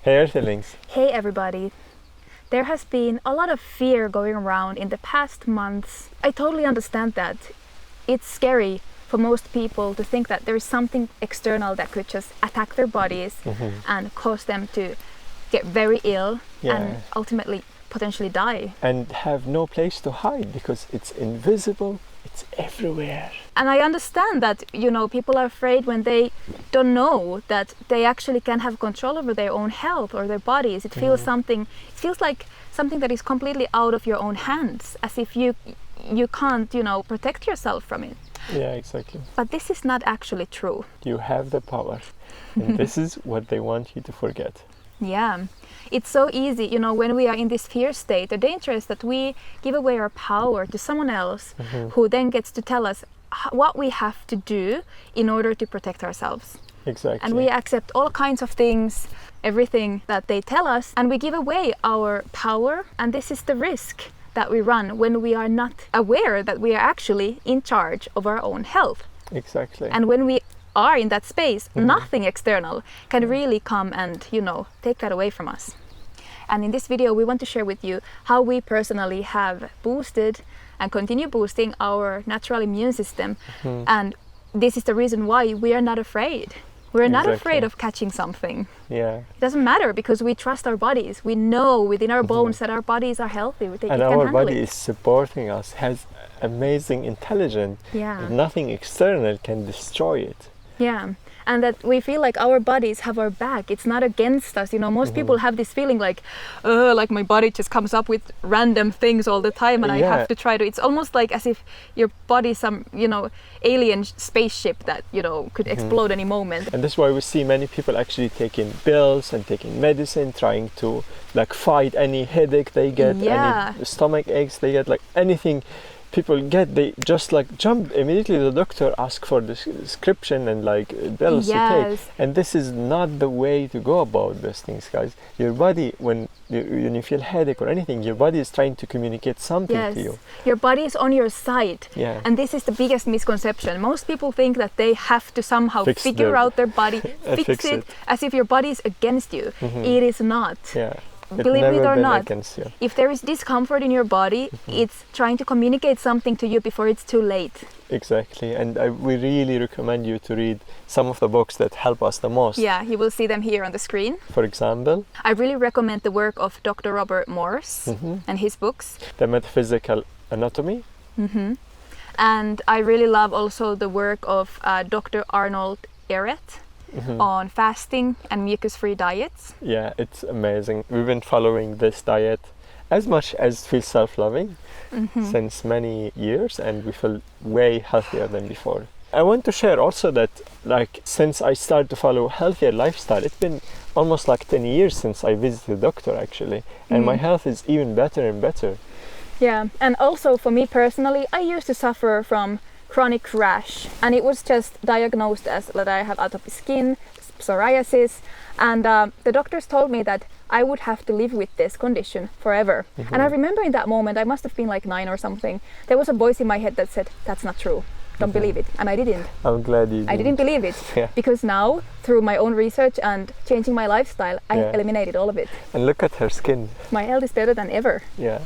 Hey Earthlings. Hey everybody. There has been a lot of fear going around in the past months. I totally understand that. It's scary for most people to think that there is something external that could just attack their bodies and cause them to get very ill and ultimately potentially die. And have no place to hide because it's invisible, it's everywhere. And I understand that, people are afraid when they don't know that they actually can have control over their own health or their bodies. It feels like something that is completely out of your own hands, as if you can't, protect yourself from it. Yeah, exactly. But this is not actually true. You have the power. And this is what they want you to forget. Yeah, it's so easy, when we are in this fear state, the danger is that we give away our power to someone else who then gets to tell us what we have to do in order to protect ourselves. Exactly. And we accept all kinds of things, everything that they tell us, and we give away our power. And this is the risk that we run when we are not aware that we are actually in charge of our own health. Exactly. And when we are in that space, nothing external can really come and, take that away from us. And in this video, we want to share with you how we personally have boosted and continue boosting our natural immune system. And this is the reason why we are not afraid. We're not afraid of catching something. Yeah. It doesn't matter because we trust our bodies. We know within our bones that our bodies are healthy. And our body is supporting us, has amazing intelligence. Yeah. Nothing external can destroy it. Yeah, and that we feel like our bodies have our back. It's not against us. Most people have this feeling like my body just comes up with random things all the time and I have to try to. It's almost like as if your body is some, alien spaceship that, could explode any moment. And that's why we see many people actually taking pills and taking medicine, trying to fight any headache they get, any stomach aches they get, anything people get, they just jump immediately. The doctor asks for the prescription and pills to take, and this is not the way to go about these things, guys. Your body, when you feel headache or anything, your body is trying to communicate something to you. Your body is on your side. And this is the biggest misconception. Most people think that they have to somehow figure out their body, fix it as if your body is against you. It is not. Believe it or not, if there is discomfort in your body, it's trying to communicate something to you before it's too late. Exactly, and we really recommend you to read some of the books that help us the most. Yeah, you will see them here on the screen. For example, I really recommend the work of Dr. Robert Morse and his books. The Metaphysical Anatomy. And I really love also the work of Dr. Arnold Ehret. On fasting and mucus-free diets. Yeah, it's amazing. We've been following this diet as much as feel self-loving since many years, and we feel way healthier than before. I want to share also that since I started to follow healthier lifestyle, it's been almost 10 years since I visited the doctor actually, and my health is even better and better. Yeah, and also for me personally, I used to suffer from chronic rash, and it was just diagnosed as that I have atopy skin, psoriasis, and the doctors told me that I would have to live with this condition forever. And I remember in that moment, I must have been 9 or something, there was a voice in my head that said, that's not true, don't believe it. And I didn't. I'm glad you didn't. I didn't believe it because now, through my own research and changing my lifestyle, I eliminated all of it. And look at her skin. My health is better than ever. Yeah.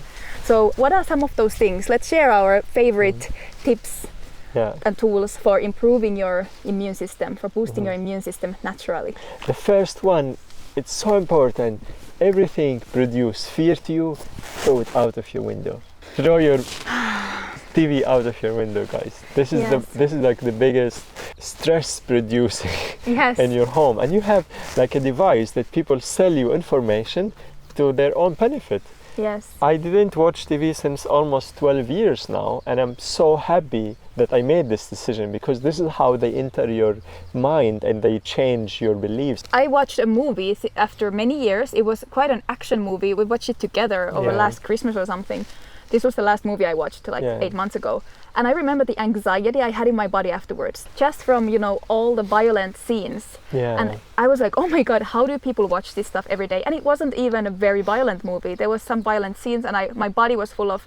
So what are some of those things? Let's share our favorite tips and tools for improving your immune system, for boosting your immune system naturally. The first one, it's so important. Everything produces fear to you, throw it out of your window. Throw your TV out of your window, guys. This is the biggest stress producing in your home. And you have a device that people sell you information to their own benefit. Yes. I didn't watch TV since almost 12 years now, and I'm so happy that I made this decision because this is how they enter your mind and they change your beliefs. I watched a movie after many years. It was quite an action movie. We watched it together over last Christmas or something. This was the last movie I watched 8 months ago. And I remember the anxiety I had in my body afterwards, just from, all the violent scenes. And I was like, oh my God, how do people watch this stuff every day? And it wasn't even a very violent movie. There was some violent scenes and my body was full of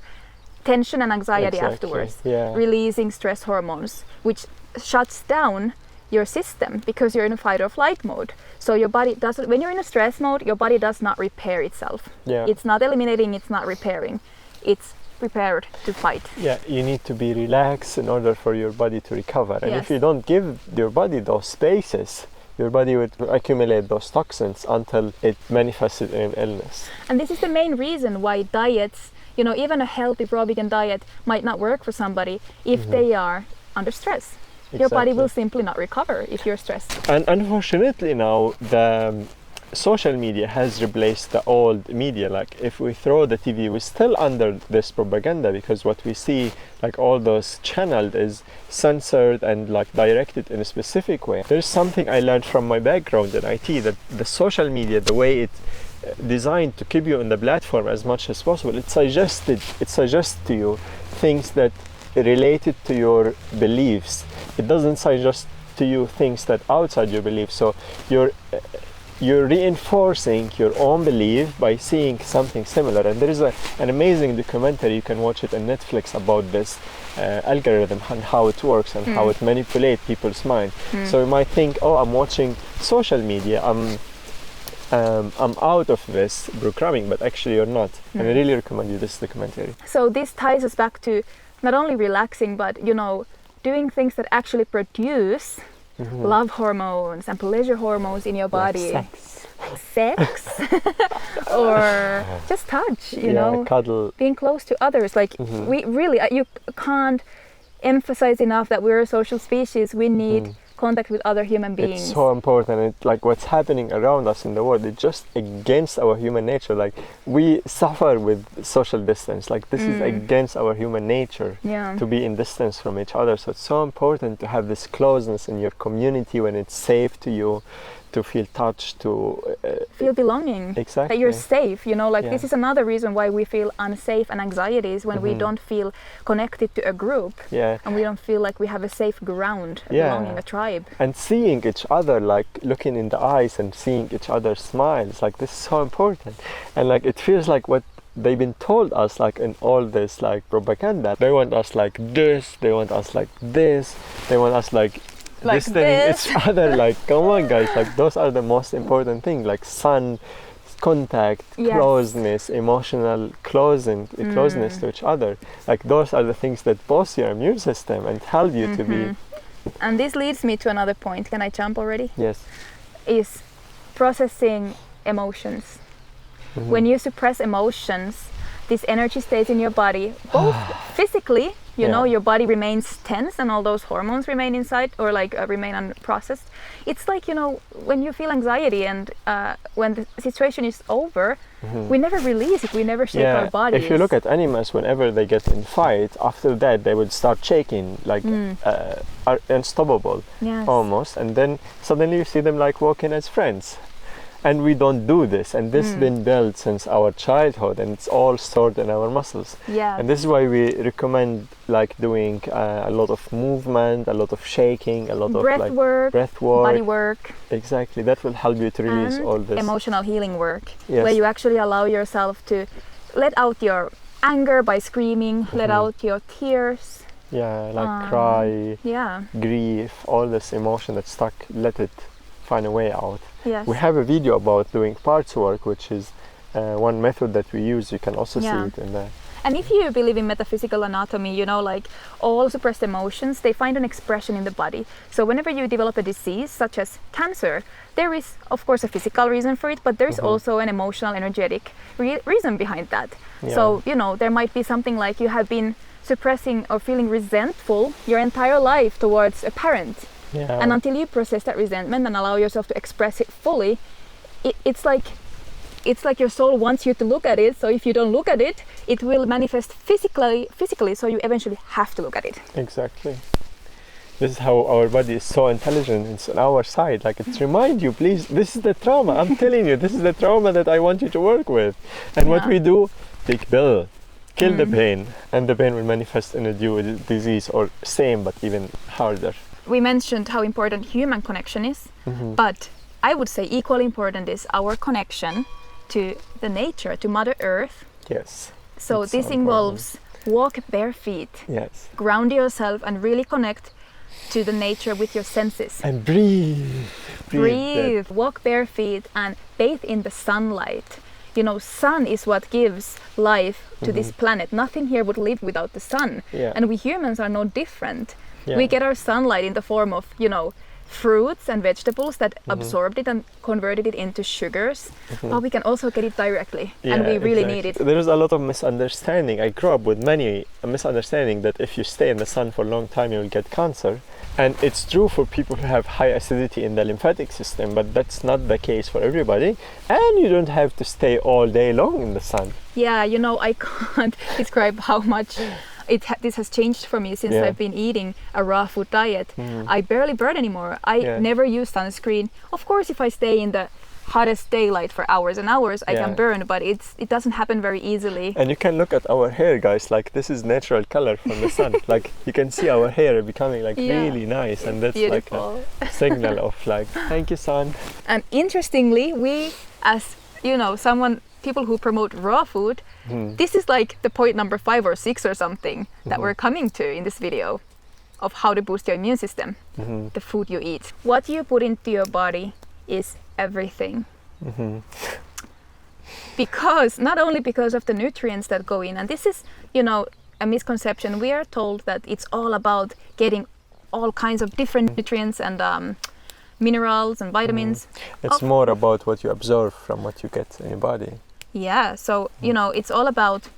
tension and anxiety afterwards, releasing stress hormones, which shuts down your system because you're in a fight or flight mode. So your body doesn't, when you're in a stress mode, your body does not repair itself. Yeah. It's not eliminating, it's not repairing. It's prepared to fight. Yeah, you need to be relaxed in order for your body to recover. And Yes. if you don't give your body those spaces, your body would accumulate those toxins until it manifests in an illness. And this is the main reason why diets, you know, even a healthy pro-vegan diet might not work for somebody if they are under stress. Your body will simply not recover if you're stressed. And unfortunately now, the social media has replaced the old media. Like if we throw the TV, we're still under this propaganda, because what we see, like all those channeled, is censored and like directed in a specific way. There's something I learned from my background in IT, that the social media, the way it's designed to keep you on the platform as much as possible, it suggests to you things that related to your beliefs. It doesn't suggest to you things that outside your beliefs. So you're reinforcing your own belief by seeing something similar. And there is an amazing documentary, you can watch it on Netflix, about this algorithm and how it works and how it manipulates people's mind. So you might think, oh, I'm watching social media, I'm out of this programming, but actually you're not. And I really recommend you this documentary. So this ties us back to not only relaxing, but, you know, doing things that actually produce love hormones and pleasure hormones in your body. Like sex or just touch, you know, cuddle, being close to others. Like we really, you can't emphasize enough that we're a social species. We need contact with other human beings. It's so important. It, like what's happening around us in the world, it's just against our human nature. Like we suffer with social distance. Like this is against our human nature to be in distance from each other. So it's so important to have this closeness in your community when it's safe to you, to feel touched, to feel belonging. Exactly. That you're safe, you know, like this is another reason why we feel unsafe and anxieties when we don't feel connected to a group. And we don't feel like we have a safe ground, belonging, a tribe. And seeing each other, like looking in the eyes and seeing each other's smiles, like this is so important. And like it feels like what they've been told us, like in all this like propaganda, they want us like this, they want us like this, they want us like distancing each other. Like come on guys, like those are the most important things, like sun, contact, closeness, emotional closeness to each other. Like those are the things that boost your immune system and help you to be. And this leads me to another point. Can I jump already? Yes. Is processing emotions. When you suppress emotions, this energy stays in your body, both physically, you know, your body remains tense and all those hormones remain inside, or like remain unprocessed. It's like, you know, when you feel anxiety and when the situation is over, we never release it, we never shake our bodies. If you look at animals, whenever they get in fight, after that they would start shaking, like are unstoppable almost, and then suddenly you see them like walking as friends. And we don't do this, and this has been built since our childhood, and it's all stored in our muscles. And this is why we recommend like doing a lot of movement, a lot of shaking, a lot of breath work, body work. Exactly, that will help you to release all this. Emotional healing work, where you actually allow yourself to let out your anger by screaming, let out your tears. Like cry, grief, all this emotion that's stuck, let it find a way out. We have a video about doing parts work, which is one method that we use. You can also see it in there. And if you believe in metaphysical anatomy, you know, like all suppressed emotions, they find an expression in the body. So whenever you develop a disease such as cancer, there is of course a physical reason for it, but there is also an emotional, energetic reason behind that. So, you know, there might be something like you have been suppressing or feeling resentful your entire life towards a parent. And until you process that resentment and allow yourself to express it fully, it's like your soul wants you to look at it. So if you don't look at it, it will manifest physically. So you eventually have to look at it. Exactly. This is how our body is so intelligent. It's on our side. Like it's remind you, please. This is the trauma. I'm telling you, this is the trauma that I want you to work with. And what we do, take pill, kill the pain, and the pain will manifest in a new disease, or same but even harder. We mentioned how important human connection is, but I would say equally important is our connection to the nature, to Mother Earth. So this involves walk bare feet, ground yourself and really connect to the nature with your senses. And breathe. Breathe. Walk bare feet and bathe in the sunlight. You know, sun is what gives life to this planet. Nothing here would live without the sun. Yeah. And we humans are no different. Yeah. We get our sunlight in the form of, you know, fruits and vegetables that absorbed it and converted it into sugars. But we can also get it directly. And we really need it. There's a lot of misunderstanding. I grew up with many misunderstanding that if you stay in the sun for a long time, you will get cancer. And it's true for people who have high acidity in the lymphatic system, but that's not the case for everybody. And you don't have to stay all day long in the sun. Yeah, you know, I can't describe how much this has changed for me since I've been eating a raw food diet. I barely burn anymore. I never use sunscreen. Of course, if I stay in the hottest daylight for hours and hours, I can burn, but it doesn't happen very easily. And you can look at our hair, guys, like this is natural color from the sun. Like you can see our hair becoming like really nice, and that's beautiful. Like a signal of like, thank you, sun. And interestingly, we, as you know, people who promote raw food, this is like the point number 5 or 6 or something that we're coming to in this video of how to boost your immune system. The food you eat. What you put into your body is everything. Because not only because of the nutrients that go in, and this is, you know, a misconception. We are told that it's all about getting all kinds of different nutrients and minerals and vitamins. It's more about what you absorb from what you get in your body. Yeah, so you know, it's all about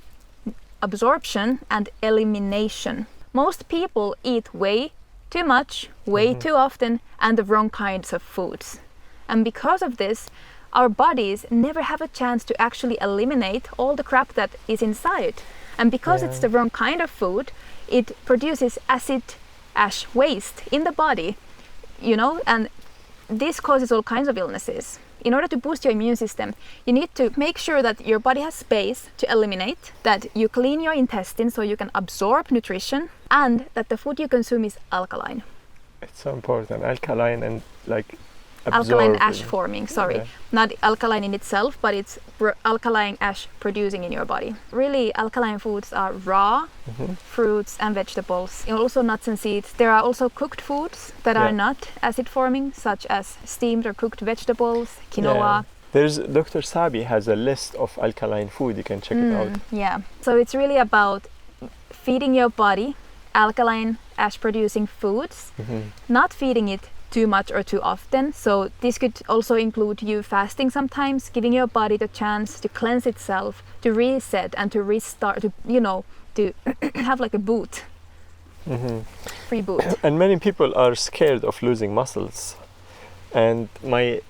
absorption and elimination. Most people eat way too much, way too often, and the wrong kinds of foods. And because of this, our bodies never have a chance to actually eliminate all the crap that is inside. And because it's the wrong kind of food, it produces acid ash waste in the body, you know, and this causes all kinds of illnesses. In order to boost your immune system, you need to make sure that your body has space to eliminate, that you clean your intestines so you can absorb nutrition, and that the food you consume is alkaline. It's so important, alkaline and like alkaline ash forming, not alkaline in itself, but it's alkaline ash producing in your body. Really, alkaline foods are raw fruits and vegetables, and also nuts and seeds. There are also cooked foods that are not acid forming, such as steamed or cooked vegetables, quinoa. There's Dr. Sabi has a list of alkaline food, you can check it out. Yeah, so it's really about feeding your body alkaline ash producing foods, not feeding it too much or too often. So this could also include you fasting sometimes, giving your body the chance to cleanse itself, to reset and to restart, to, you know, to have like a boot, reboot. And many people are scared of losing muscles. And my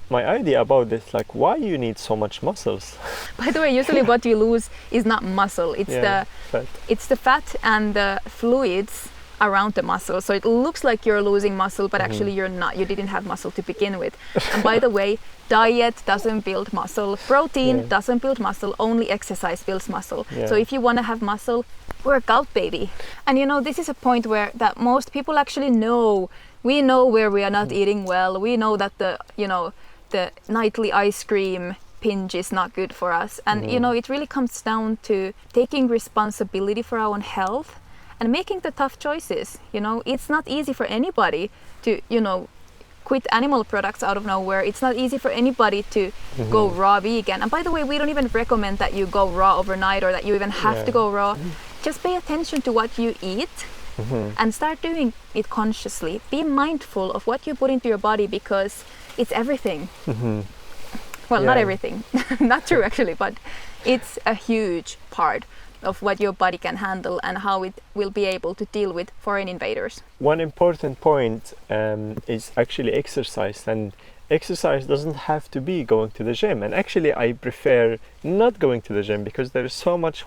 idea about this, like, why you need so much muscles? By the way, usually what you lose is not muscle, it's the fat and the fluids around the muscle. So it looks like you're losing muscle, but actually you're not. You didn't have muscle to begin with. And by the way, diet doesn't build muscle. Protein doesn't build muscle. Only exercise builds muscle. So if you want to have muscle, work out, baby. And you know, this is a point where that most people actually know. We know where we are not eating well. We know that the nightly ice cream binge is not good for us. And you know, it really comes down to taking responsibility for our own health and making the tough choices. You know, it's not easy for anybody to, you know, quit animal products out of nowhere. It's not easy for anybody to go raw vegan. And by the way, we don't even recommend that you go raw overnight or that you even have to go raw. Just pay attention to what you eat and start doing it consciously. Be mindful of what you put into your body, because it's everything. Well, not everything, not true actually, but it's a huge part of what your body can handle and how it will be able to deal with foreign invaders. One important point is actually exercise, and exercise doesn't have to be going to the gym. And actually I prefer not going to the gym, because there is so much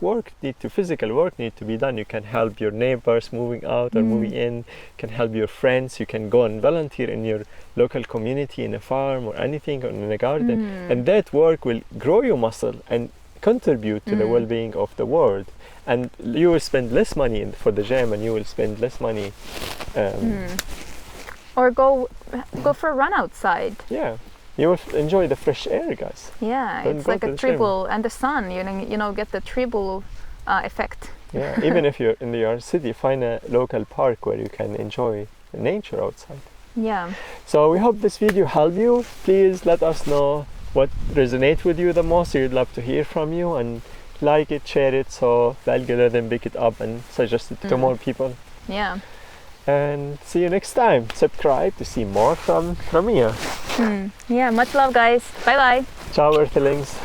physical work need to be done. You can help your neighbors moving out or moving in, you can help your friends, you can go and volunteer in your local community, in a farm or anything, or in a garden, and that work will grow your muscle and contribute to the well-being of the world. And you will spend less money for the gym, and you will spend less money or go for a run outside. Yeah, you will enjoy the fresh air, guys. Yeah, it's like a triple, and the sun, you know, get the triple effect. Yeah, even if you're in your city, find a local park where you can enjoy the nature outside. Yeah. So we hope this video helped you. Please let us know what resonates with you the most. We'd love to hear from you, and like it, share it, so the algorithm pick it up and suggest it to more people. Yeah. And see you next time. Subscribe to see more from Miia. Yeah, much love, guys. Bye bye. Ciao, Earthlings.